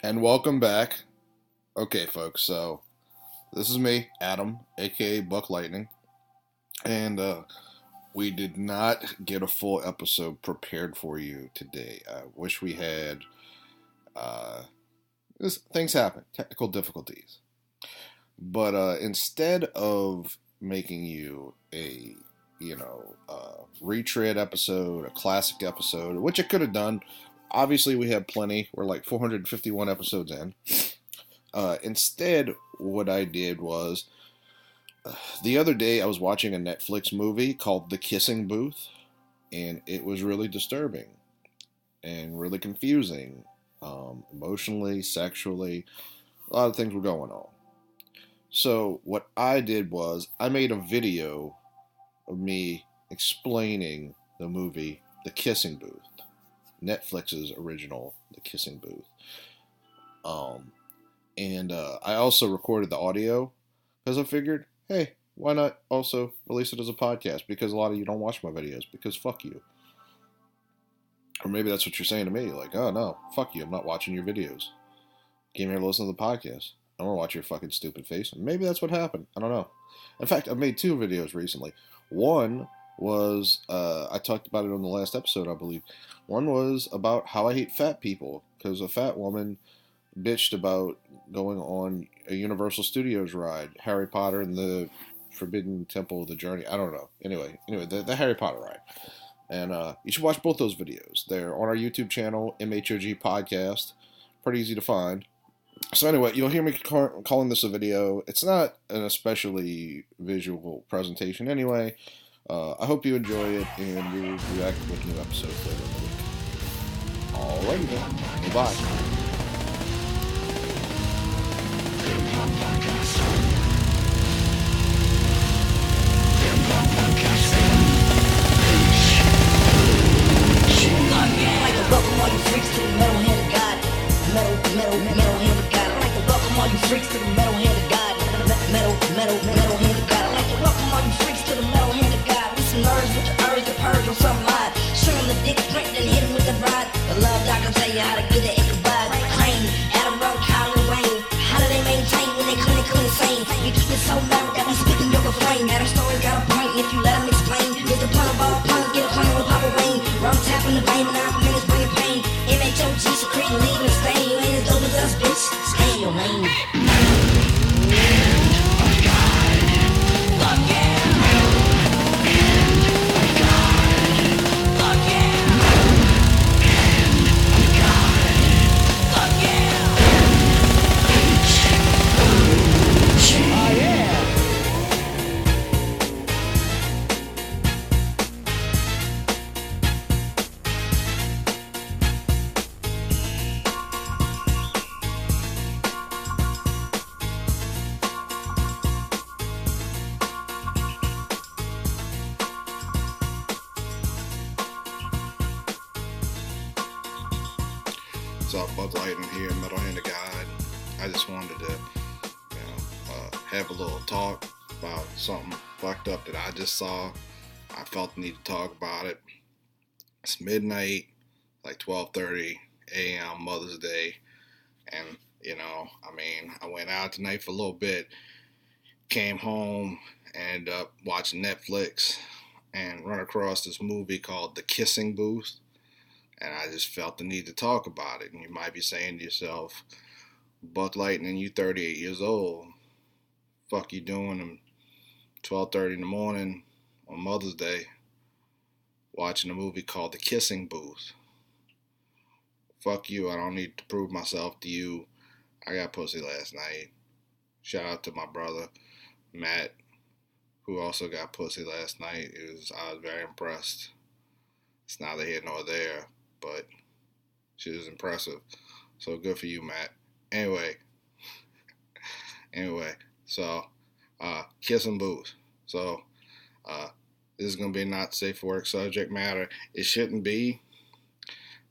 And welcome back. Okay, folks, so this is me, Adam, aka Buck Lightning, and we did not get a full episode prepared for you today. I wish we had. Uh, things happen, technical difficulties. But instead of making you a, retread episode, a classic episode, which it could have done, obviously we have plenty. We're like 451 episodes in. Instead, what I did was the other day I was watching a Netflix movie called The Kissing Booth, and it was really disturbing and really confusing, emotionally, sexually. A lot of things were going on. So, what I did was I made a video of me explaining the movie The Kissing Booth, Netflix's original The Kissing Booth. Um, and I also recorded the audio because I figured, hey, why not also release it as a podcast? Because a lot of you don't watch my videos because fuck you. Or maybe that's what you're saying to me, like, oh no, fuck you, I'm not watching your videos. Came here to listen to the podcast. I don't want to watch your fucking stupid face. Maybe that's what happened. I don't know. In fact, I've made two videos recently. One was, I talked about it on the last episode, I believe. One was about how I hate fat people because a fat woman bitched about going on a Universal Studios ride, Harry Potter and the Forbidden Temple of the Journey. I don't know. Anyway, the Harry Potter ride. And you should watch both those videos. They're on our YouTube channel, MHOG Podcast. Pretty easy to find. So anyway, you'll hear me calling this a video. It's not an especially visual presentation anyway. I hope you enjoy it, and we'll be back with new episodes later in the week. Alrighty then. Bye. Like to welcome all you freaks to the metal hand of God. Metal hand of God. I like to welcome all you freaks to the metal hand of God. Metal hand of God. I like to welcome all you freaks to the metal hand of God. We some nerds with the urge to purge on some lie. Show them the dick print, then hit him with the rod. The love doctor tell you how to get it Ichabod. Claim, Adderall, Colin Wayne. How do they maintain when they clinically insane? You keep it so loud that we speaking your refrain. That our story got a point, and if you let them explain, here's the pun of all puns, get a pun with Papa Rain. Rum tapping the vein, and I'm minutes bringing pain. MHOG secreting, leaving a stain. You ain't as dope as us, bitch. Stay in your lane. What's up, Buck Lightning here, Metal Hand of God. I just wanted to, have a little talk about something fucked up that I just saw. I felt the need to talk about it. It's midnight, like 12:30 a.m. Mother's Day, and I went out tonight for a little bit, came home, ended up watching Netflix, and run across this movie called The Kissing Booth. And I just felt the need to talk about it. And you might be saying to yourself, Buck Lightning, you 38 years old. Fuck you doing at 12:30 in the morning on Mother's Day watching a movie called The Kissing Booth. Fuck you, I don't need to prove myself to you. I got pussy last night. Shout out to my brother, Matt, who also got pussy last night. I was very impressed. It's neither here nor there, but she was impressive. So good for you, Matt. Anyway, so Kissing Booth. So this is gonna be a not safe for work subject matter. It shouldn't be.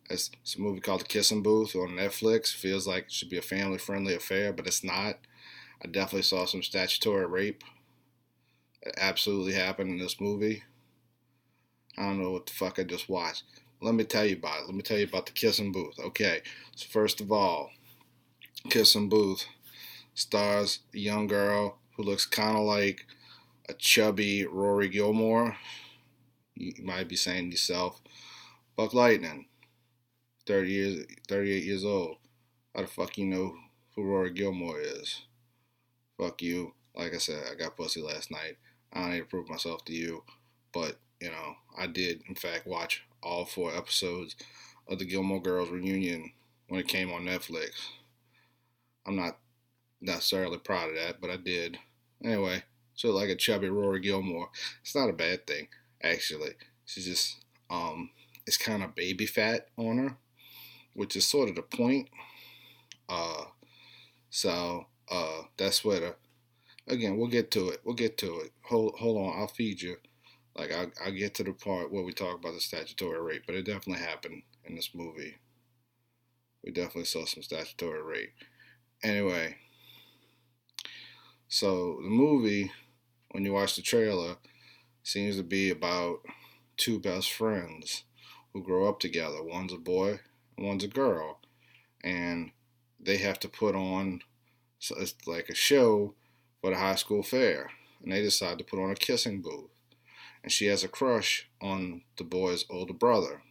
It's a movie called The Kissing Booth on Netflix. Feels like it should be a family-friendly affair, but it's not. I definitely saw some statutory rape that absolutely happened in this movie. I don't know what the fuck I just watched. Let me tell you about it. Let me tell you about The Kissing Booth. Okay, so first of all, Kissing Booth stars a young girl who looks kind of like a chubby Rory Gilmore. You might be saying to yourself, Buck Lightning, 38 years old. How the fuck you know who Rory Gilmore is? Fuck you. Like I said, I got pussy last night. I don't need to prove myself to you, but I did in fact watch all 4 episodes of the Gilmore Girls reunion when it came on Netflix. I'm not necessarily proud of that, but I did. Anyway, so like a chubby Rory Gilmore. It's not a bad thing, actually. She's just it's kind of baby fat on her, which is sort of the point. That's what again, we'll get to it. Hold on, I'll feed you. Like I'll get to the part where we talk about the statutory rape, but it definitely happened in this movie. We definitely saw some statutory rape. Anyway, so the movie, when you watch the trailer, seems to be about 2 best friends who grow up together. One's a boy and one's a girl, and they have to put on, so it's like a show for the high school fair, and they decide to put on a kissing booth, and she has a crush on the boy's older brother.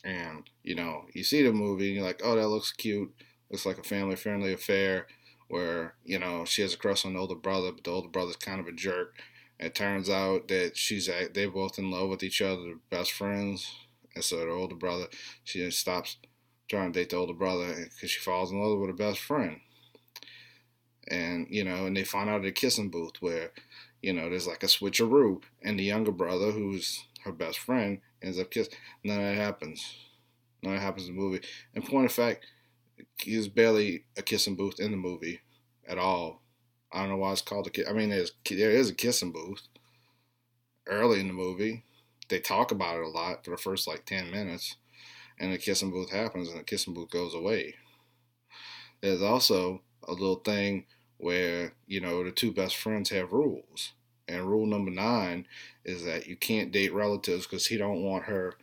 And you see the movie and you're like, oh, that looks cute, looks like a family friendly affair where she has a crush on the older brother, but the older brother's kind of a jerk. And it turns out that they're both in love with each other, they're best friends. And so the older brother, she stops trying to date the older brother because she falls in love with her best friend. And and they find out at a kissing booth where there's like a switcheroo, and the younger brother, who's her best friend, ends up kissing. None of that happens. None of that happens in the movie. And point of fact, there's barely a kissing booth in the movie at all. I don't know why it's called a kiss. I mean, there is a kissing booth early in the movie. They talk about it a lot for the first like 10 minutes, and the kissing booth happens, and the kissing booth goes away. There's also a little thing where the 2 best friends have rules, and rule number 9 is that you can't date relatives because he don't want her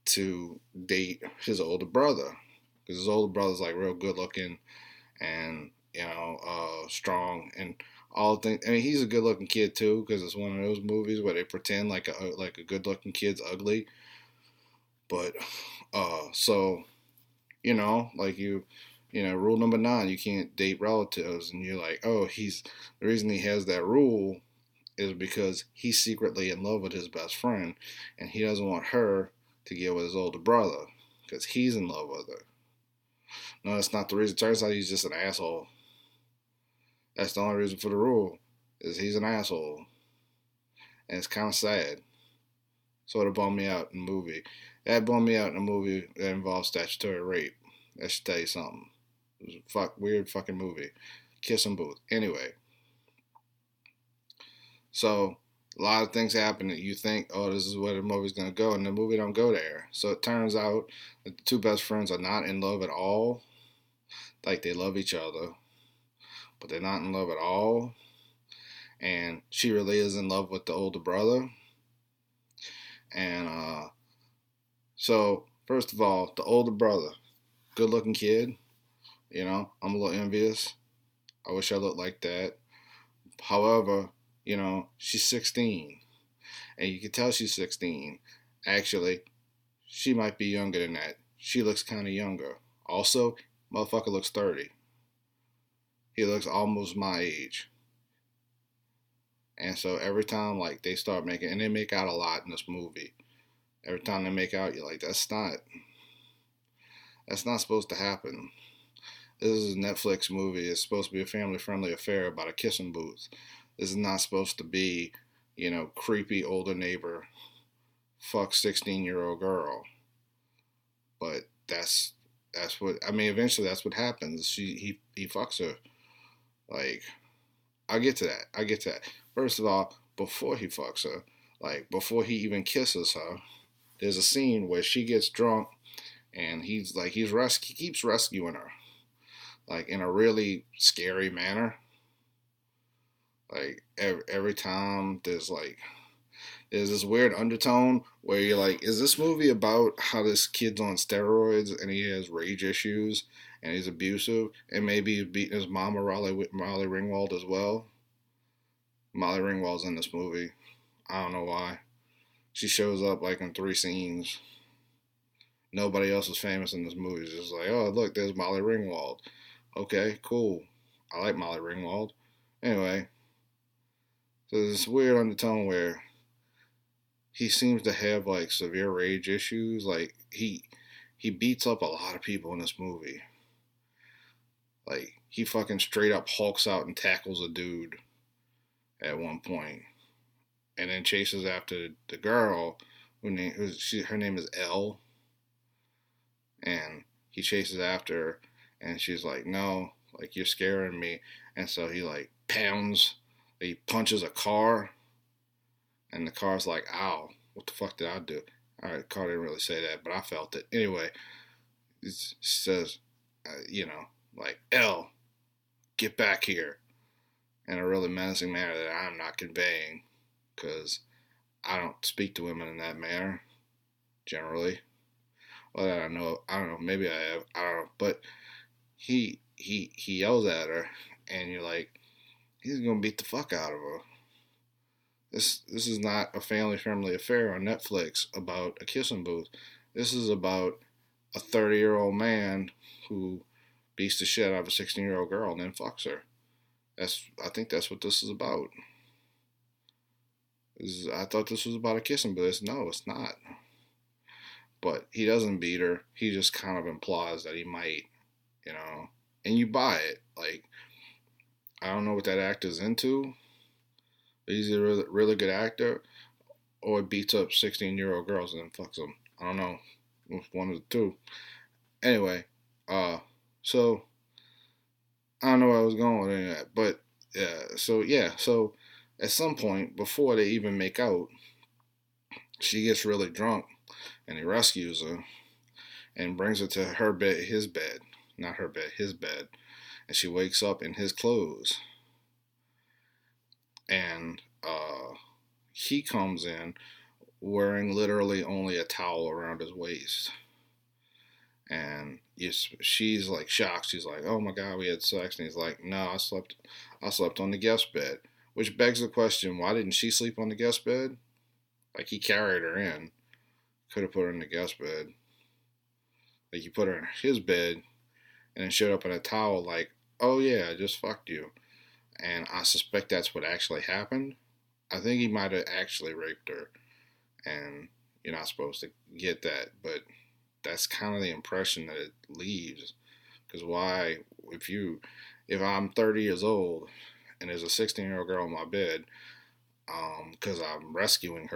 to date his older brother, because his older brother's like real good looking and strong and all things. I mean, he's a good looking kid too, because it's one of those movies where they pretend like a good looking kid's ugly. But so like rule number 9, you can't date relatives, and you're like, oh, the reason he has that rule is because he's secretly in love with his best friend, and he doesn't want her to get with his older brother because he's in love with her. No, that's not the reason. Turns out he's just an asshole. That's the only reason for the rule, is he's an asshole. And it's kind of sad. Sort of bummed me out in the movie. That bummed me out in a movie that involves statutory rape. That should tell you something. It was a weird fucking movie. Kissing Booth. Anyway. So, a lot of things happen that you think, oh, this is where the movie's going to go, and the movie don't go there. So it turns out that the 2 best friends are not in love at all. Like, they love each other, but they're not in love at all. And she really is in love with the older brother. And so, first of all, the older brother, good looking kid. I'm a little envious. I wish I looked like that. However, she's 16. And you can tell she's 16. Actually, she might be younger than that. She looks kind of younger. Also, motherfucker looks 30. He looks almost my age. And so every time like they start making, and they make out a lot in this movie. Every time they make out, you're like, that's not supposed to happen. This is a Netflix movie. It's supposed to be a family-friendly affair about a kissing booth. This is not supposed to be, creepy older neighbor, fuck 16-year-old girl. But that's what, I mean, eventually that's what happens. He fucks her. Like, I'll get to that. First of all, before he fucks her, like, before he even kisses her, there's a scene where she gets drunk, and he keeps rescuing her, like, in a really scary manner. Like, every time there's, like, there's this weird undertone where you're like, is this movie about how this kid's on steroids and he has rage issues and he's abusive and maybe he's beating his mama, Molly Ringwald, as well? Molly Ringwald's in this movie. I don't know why. She shows up like in 3 scenes. Nobody else is famous in this movie. It's just like, oh, look, there's Molly Ringwald. Okay, cool. I like Molly Ringwald. Anyway, so there's this weird undertone where he seems to have like severe rage issues. Like he beats up a lot of people in this movie. Like he fucking straight up hulks out and tackles a dude at one point, and then chases after the girl her name is Elle, and he chases after her, and she's like, no, like you're scaring me, and so he like he punches a car, and the car's like, ow, what the fuck did I do? Alright, the car didn't really say that, but I felt it. Anyway, it says, like, Elle, get back here, in a really menacing manner that I'm not conveying, because I don't speak to women in that manner, generally. Well, I don't know, maybe I have, I don't know, but he yells at her, and you're like, he's gonna beat the fuck out of her. This is not a family-friendly affair on Netflix about a kissing booth. This is about a 30-year-old man who beats the shit out of a 16-year-old girl and then fucks her. I think that's what this is about. I thought this was about a kissing booth. No, it's not. But he doesn't beat her. He just kind of implies that he might, and you buy it. Like, I don't know what that actor's into. He's a really, really good actor, or beats up 16-year-old girls and then fucks them. I don't know. One of the two. Anyway, so I don't know where I was going with any of that, but so at some point before they even make out, she gets really drunk, and he rescues her and brings her to her bed, his bed, not her bed, his bed, and she wakes up in his clothes. And he comes in wearing literally only a towel around his waist. And she's like shocked. She's like, oh my God, we had sex. And he's like, no, I slept on the guest bed. Which begs the question, why didn't she sleep on the guest bed? Like, he carried her in. Could have put her in the guest bed. Like, he put her in his bed and then showed up in a towel like, oh yeah, I just fucked you. And I suspect that's what actually happened. I think he might have actually raped her. And you're not supposed to get that. But that's kind of the impression that it leaves. Because why, if I'm 30 years old and there's a 16-year-old girl in my bed, because I'm rescuing,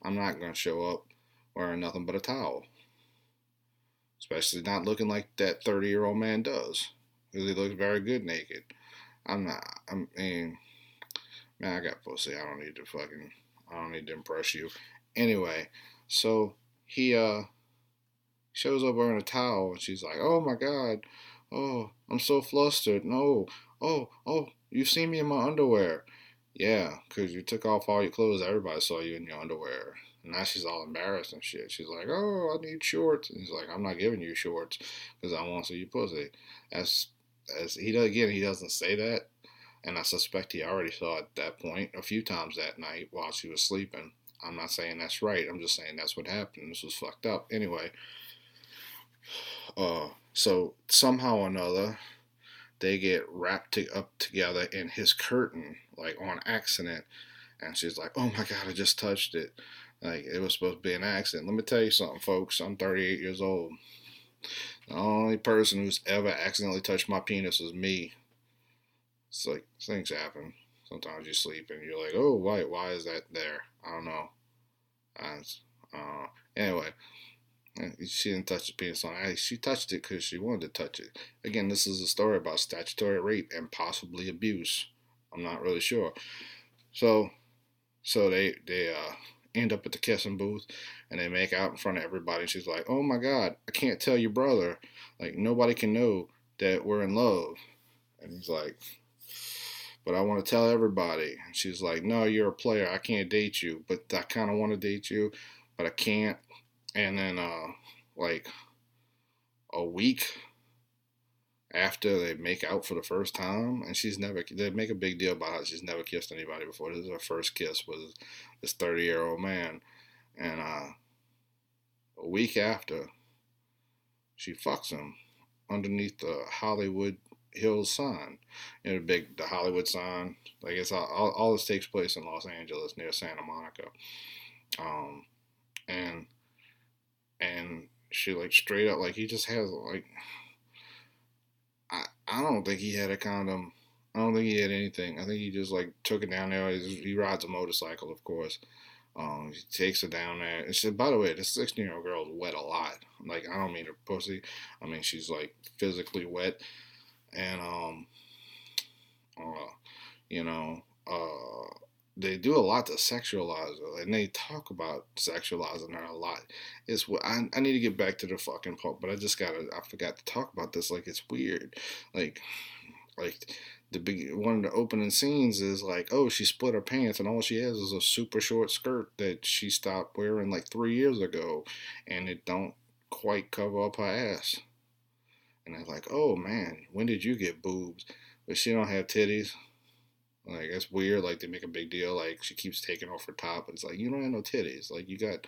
I'm not going to show up wearing nothing but a towel. Especially not looking like that 30-year-old man does. Because he looks very good naked. I mean, man, I got pussy. I don't need to impress you. Anyway, so he shows up wearing a towel, and she's like, oh my God, oh, I'm so flustered. No, oh, you've seen me in my underwear. Yeah, because you took off all your clothes. Everybody saw you in your underwear. And now she's all embarrassed and shit. She's like, oh, I need shorts. And he's like, I'm not giving you shorts because I want to see your pussy. He doesn't say that. And I suspect he already saw it at that point a few times that night while she was sleeping. I'm not saying that's right. I'm just saying that's what happened. This was fucked up. Anyway, so somehow or another, they get wrapped up together in his curtain, like on accident. And she's like, oh my God, I just touched it. Like, it was supposed to be an accident. Let me tell you something, folks. I'm 38 years old. The only person who's ever accidentally touched my penis is me. It's like, things happen. Sometimes you sleep and you're like, oh, why is that there? I don't know. Anyway, she didn't touch the penis on it. She touched it because she wanted to touch it. Again, this is a story about statutory rape and possibly abuse. I'm not really sure. So they end up at the kissing booth and they make out in front of everybody. And she's like, oh my God, I can't tell your brother. Like, nobody can know that we're in love. And he's like, but I want to tell everybody. And she's like, no, you're a player. I can't date you, but I kind of want to date you, but I can't. And then, like a week after they make out for the first time, and they make a big deal about how she's never kissed anybody before. This is her first kiss with this 30-year-old man. And a week after, she fucks him underneath the Hollywood Hills sign. The Hollywood sign. Like, it's all this takes place in Los Angeles near Santa Monica. And she, like, straight up, like, he just has, like, I don't think he had a condom. I don't think he had anything. I think he just, like, took it down there. He rides a motorcycle, of course. He takes her down there. And she, by the way, this 16-year-old girl is wet a lot. Like, I don't mean her pussy. I mean, she's, like, physically wet. And, you know, they do a lot to sexualize her. And they talk about sexualizing her a lot. It's what I need to get back to the fucking part, but I forgot to talk about this. Like, it's weird. Like one of the opening scenes is like, oh, she split her pants and all she has is a super short skirt that she stopped wearing like 3 years ago, and it don't quite cover up her ass. And they're like, oh man, when did you get boobs? But she don't have titties. Like, that's weird. Like, they make a big deal. Like, she keeps taking off her top, but it's like, you don't have no titties. Like, you got,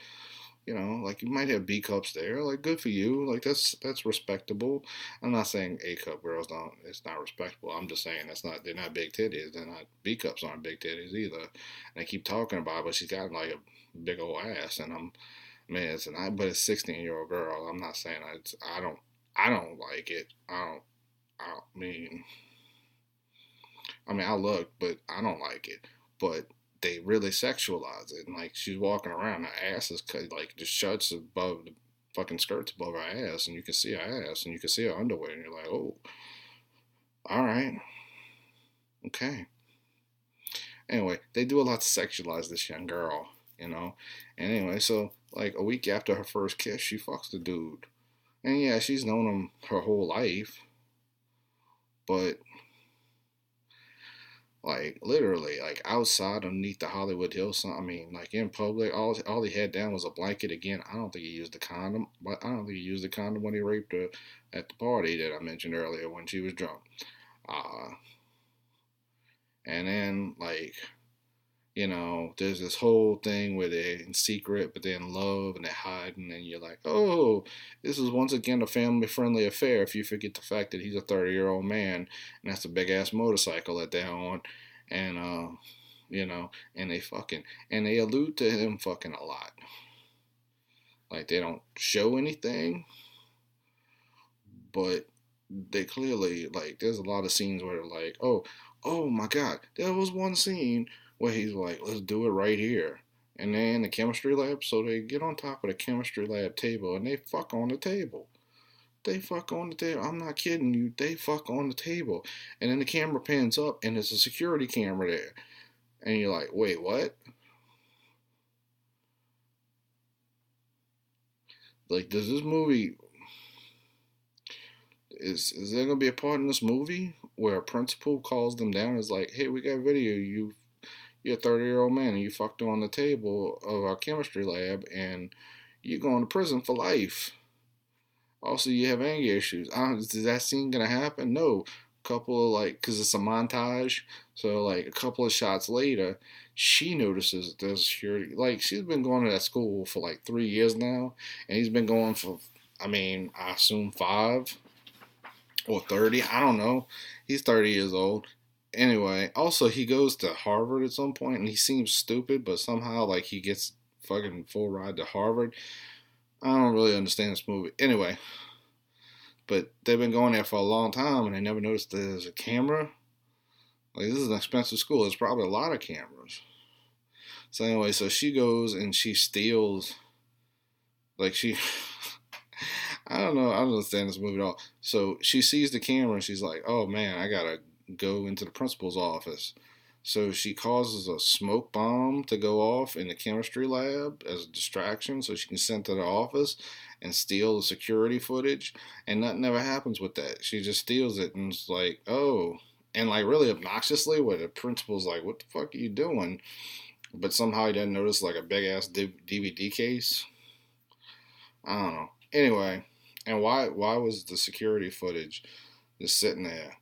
you know, like, you might have B cups there. Like, good for you. Like, that's respectable. I'm not saying A cup girls don't. It's not respectable. I'm just saying they're not big titties. They're not, B cups aren't big titties either. And they keep talking about it, but she's got like a big old ass. And but it's 16-year-old girl. I'm not saying I don't like it. I I look, but I don't like it. But they really sexualize it. And, like, she's walking around, her ass is cut, like, just shuts above the fucking skirts above her ass, and you can see her ass, and you can see her underwear, and you're like, oh, all right. Okay. Anyway, they do a lot to sexualize this young girl, you know? And anyway, so, like, a week after her first kiss, she fucks the dude. And yeah, she's known him her whole life, but, like, literally, like, outside underneath the Hollywood Hills, I mean, like, in public, all he had down was a blanket. Again, I don't think he used the condom, but I don't think he used the condom when he raped her at the party that I mentioned earlier when she was drunk. And then, like, you know, there's this whole thing where they're in secret, but they're in love and they're hiding, and you're like, oh, this is once again a family-friendly affair if you forget the fact that he's a 30-year-old man, and that's a big-ass motorcycle that they're on, and, you know, and they allude to him fucking a lot. Like, they don't show anything, but they clearly, like, there's a lot of scenes where they're like, oh my God, there was one scene where he's like, let's do it right here. And they're in the chemistry lab, so they get on top of the chemistry lab table and they fuck on the table. They fuck on the table. I'm not kidding you. They fuck on the table. And then the camera pans up and there's a security camera there. And you're like, wait, what? Like, does this movie... Is there going to be a part in this movie where a principal calls them down and is like, hey, we got video, you're a 30-year-old man and you fucked on the table of our chemistry lab and you're going to prison for life. Also, you have anger issues. Is that scene going to happen? No. Couple of, like, because it's a montage, so, like, a couple of shots later, she notices there's security. Like, she's been going to that school for, like, 3 years now, and he's been going for, I assume 5 or 30. I don't know. He's 30 years old. Anyway, also, he goes to Harvard at some point, and he seems stupid, but somehow, like, he gets fucking full ride to Harvard. I don't really understand this movie. Anyway, but they've been going there for a long time, and they never noticed there's a camera. Like, this is an expensive school. There's probably a lot of cameras. So anyway, so she goes and she steals, like, I don't know. I don't understand this movie at all. So she sees the camera and she's like, oh man, I gotta go into the principal's office. So she causes a smoke bomb to go off in the chemistry lab as a distraction so she can send to the office and steal the security footage. And nothing ever happens with that. She just steals it and it's like, oh, and like really obnoxiously, where the principal's like, "What the fuck are you doing?" But somehow he doesn't notice like a big ass DVD case. I don't know. Anyway, and why was the security footage just sitting there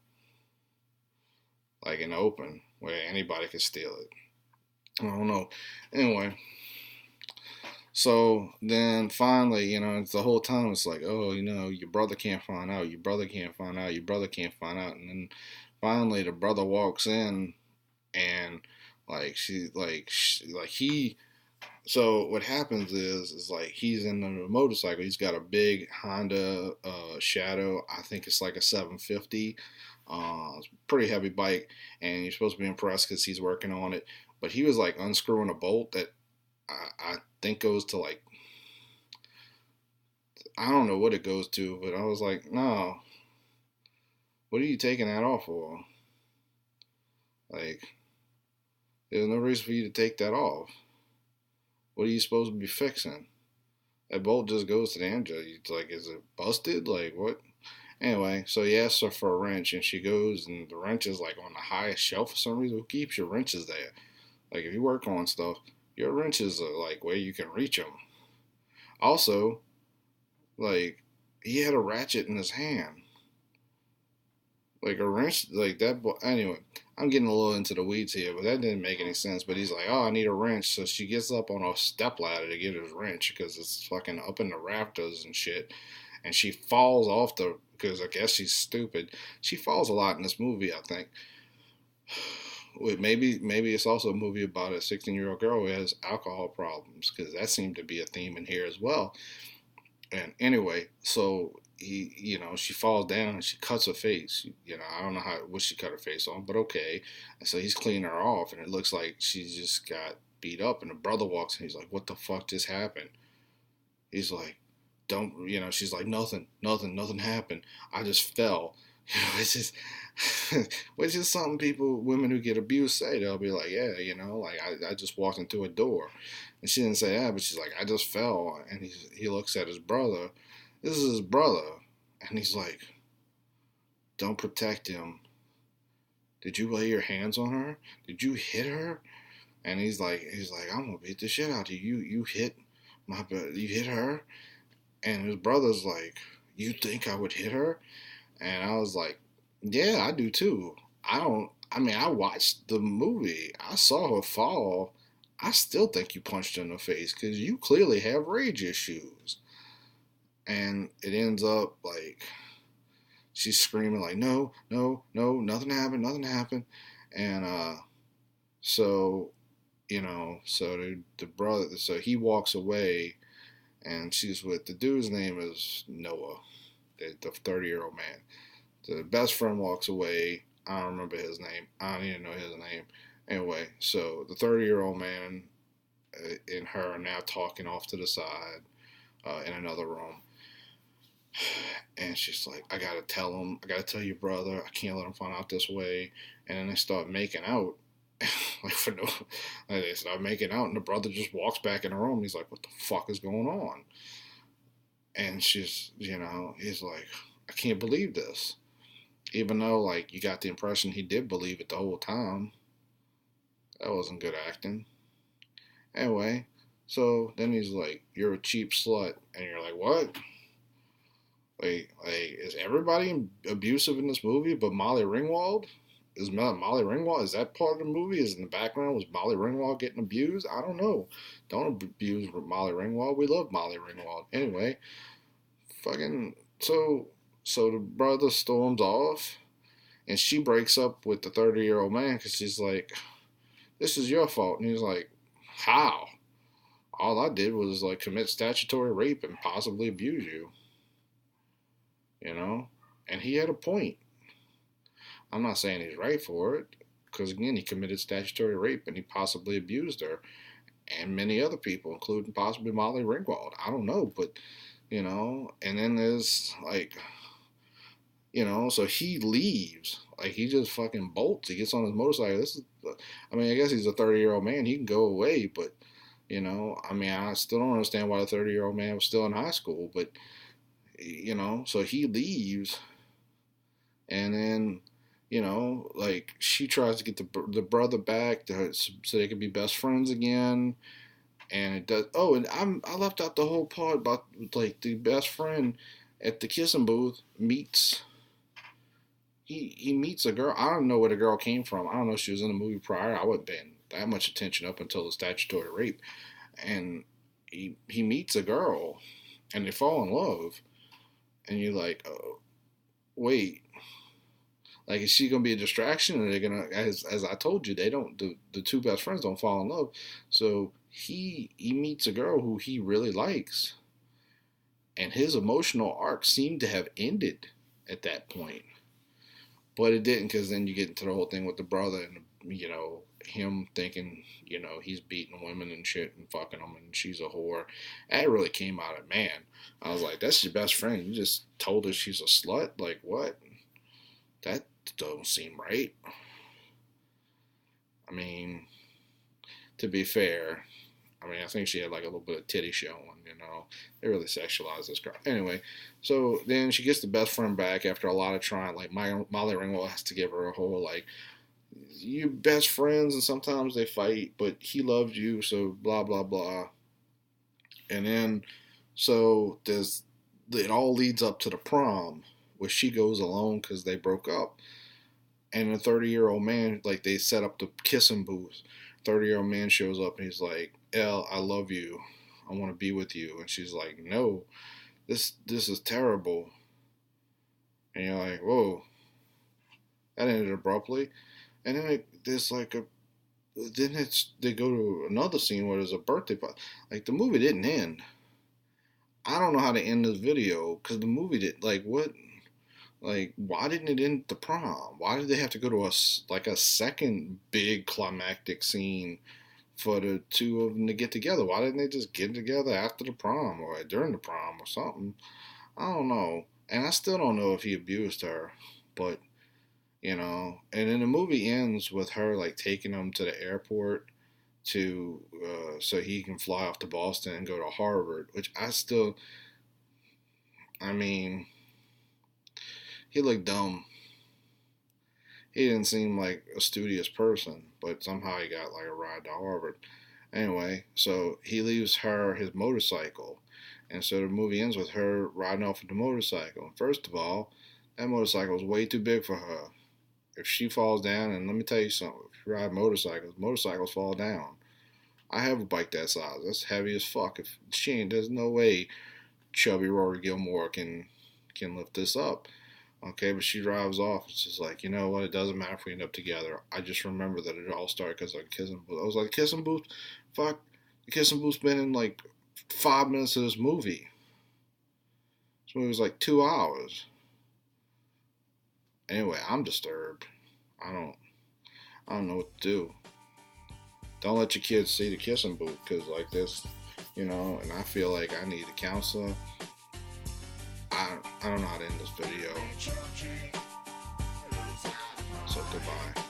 like in the open where anybody could steal it? I don't know. Anyway, so then finally, it's the whole time it's like, oh, your brother can't find out, your brother can't find out, your brother can't find out, and then finally the brother walks in and he. So what happens is like he's in the motorcycle. He's got a big Honda Shadow. I think it's like a 750. It's a pretty heavy bike, and you're supposed to be impressed because he's working on it. But he was like unscrewing a bolt that I think goes to like, I don't know what it goes to, but I was like, no, what are you taking that off for? Like, there's no reason for you to take that off. What are you supposed to be fixing? That bolt just goes to the engine. It's like, is it busted? Like, what? Anyway, so he asks her for a wrench, and she goes, and the wrench is like on the highest shelf for some reason. Who keeps your wrenches there? Like, if you work on stuff, your wrenches are like where you can reach them. Also, like, he had a ratchet in his hand. Like a wrench, like that. Anyway, I'm getting a little into the weeds here, but that didn't make any sense. But he's like, "Oh, I need a wrench," so she gets up on a step ladder to get his wrench because it's fucking up in the rafters and shit. And she falls off because I guess she's stupid. She falls a lot in this movie, I think. Wait, maybe it's also a movie about a 16-year-old girl who has alcohol problems because that seemed to be a theme in here as well. And anyway, so she falls down and she cuts her face. I don't know what she cut her face on, but okay. And so he's cleaning her off, and it looks like she just got beat up. And the brother walks in. He's like, "What the fuck just happened?" He's like, "Don't," she's like, "Nothing happened. I just fell." It's just, which is something women who get abused say. They'll be like, "Yeah, like I just walked into a door." And she didn't say that, but she's like, "I just fell." And he looks at his brother. This is his brother. And he's like, "Don't protect him. Did you lay your hands on her? Did you hit her?" And he's like, "I'm gonna beat the shit out of you. You hit you hit her?" And his brother's like, "You think I would hit her?" And I was like, "Yeah, I do too. I watched the movie. I saw her fall. I still think you punched her in the face because you clearly have rage issues." And it ends up like she's screaming like, "No, no, no, nothing happened." And so the brother, so he walks away, and she's with the dude's name is Noah, the 30-year-old man. The best friend walks away. I don't remember his name. I don't even know his name. Anyway, so the 30-year-old man and her are now talking off to the side in another room. And she's like, "I gotta tell him. I gotta tell your brother. I can't let him find out this way." And then they start making out. They start making out, and the brother just walks back in the room. And he's like, "What the fuck is going on?" And he's like, "I can't believe this." Even though, like, you got the impression he did believe it the whole time. That wasn't good acting. Anyway, so then he's like, "You're a cheap slut." And you're like, "What?" Like, is everybody abusive in this movie but Molly Ringwald? Is Molly Ringwald, is that part of the movie? Is in the background, was Molly Ringwald getting abused? I don't know. Don't abuse Molly Ringwald. We love Molly Ringwald. Anyway, fucking, so the brother storms off, and she breaks up with the 30-year-old man because she's like, "This is your fault." And he's like, "How? All I did was like commit statutory rape and possibly abuse you." And he had a point. I'm not saying he's right for it, because again, he committed statutory rape and he possibly abused her and many other people, including possibly Molly Ringwald. I don't know, but and then there's like, so he leaves. Like, he just fucking bolts. He gets on his motorcycle. I guess he's a 30-year-old man. He can go away, but I still don't understand why the 30-year-old man was still in high school, but so he leaves, and then You know, like she tries to get the brother back so they can be best friends again, and it does. Oh, and I left out the whole part about like the best friend at the kissing booth meets. He meets a girl. I don't know where the girl came from. I don't know if she was in the movie prior. I wasn't paying that much attention up until the statutory rape, and he meets a girl, and they fall in love, and you're like, oh, wait. Like, is she gonna be a distraction, or are they gonna, as I told you, they don't. The two best friends don't fall in love. So he meets a girl who he really likes, and his emotional arc seemed to have ended at that point, but it didn't, because then you get into the whole thing with the brother and him thinking he's beating women and shit and fucking them and she's a whore. That really came out of man. I was like, that's your best friend. You just told her she's a slut. Like, what? That don't seem right. I mean, to be fair, I think she had like a little bit of titty showing, They really sexualized this girl. Anyway, so then she gets the best friend back after a lot of trying. Like, Molly Ringwald has to give her a whole, like, you best friends and sometimes they fight, but he loved you, so blah, blah, blah. And then, so it all leads up to the prom, where she goes alone because they broke up. And a 30-year-old man, like, they set up the kissing booth. 30-year-old man shows up and he's like, Elle, I love you. I want to be with you. And she's like, no, this is terrible. And you're like, whoa. That ended abruptly. And then they go to another scene where there's a birthday party. Like, the movie didn't end. I don't know how to end this video, because the movie did, like, what? Like, why didn't it end the prom? Why did they have to go to a second big climactic scene for the two of them to get together? Why didn't they just get together after the prom or during the prom or something? I don't know. And I still don't know if he abused her, but, and then the movie ends with her, like, taking him to the airport to, so he can fly off to Boston and go to Harvard, which he looked dumb. He didn't seem like a studious person, but somehow he got like a ride to Harvard. Anyway, so he leaves her his motorcycle, and so the movie ends with her riding off with the motorcycle. First of all, that motorcycle is way too big for her. If she falls down, and let me tell you something, if you ride motorcycles fall down. I have a bike that size. That's heavy as fuck. If there's no way chubby Rory Gilmore can lift this up. Okay, but she drives off. It's just like, you know what? It doesn't matter if we end up together. I just remember that it all started because of the kissing booth. I was like, kissing booth? Fuck. The kissing booth's been in like 5 minutes of this movie. This movie was like 2 hours. Anyway, I'm disturbed. I don't know what to do. Don't let your kids see the kissing booth, because like this, and I feel like I need a counselor. I don't know how to end this video. So goodbye.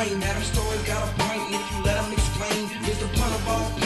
That her story got a point, and if you let them explain, here's the point of all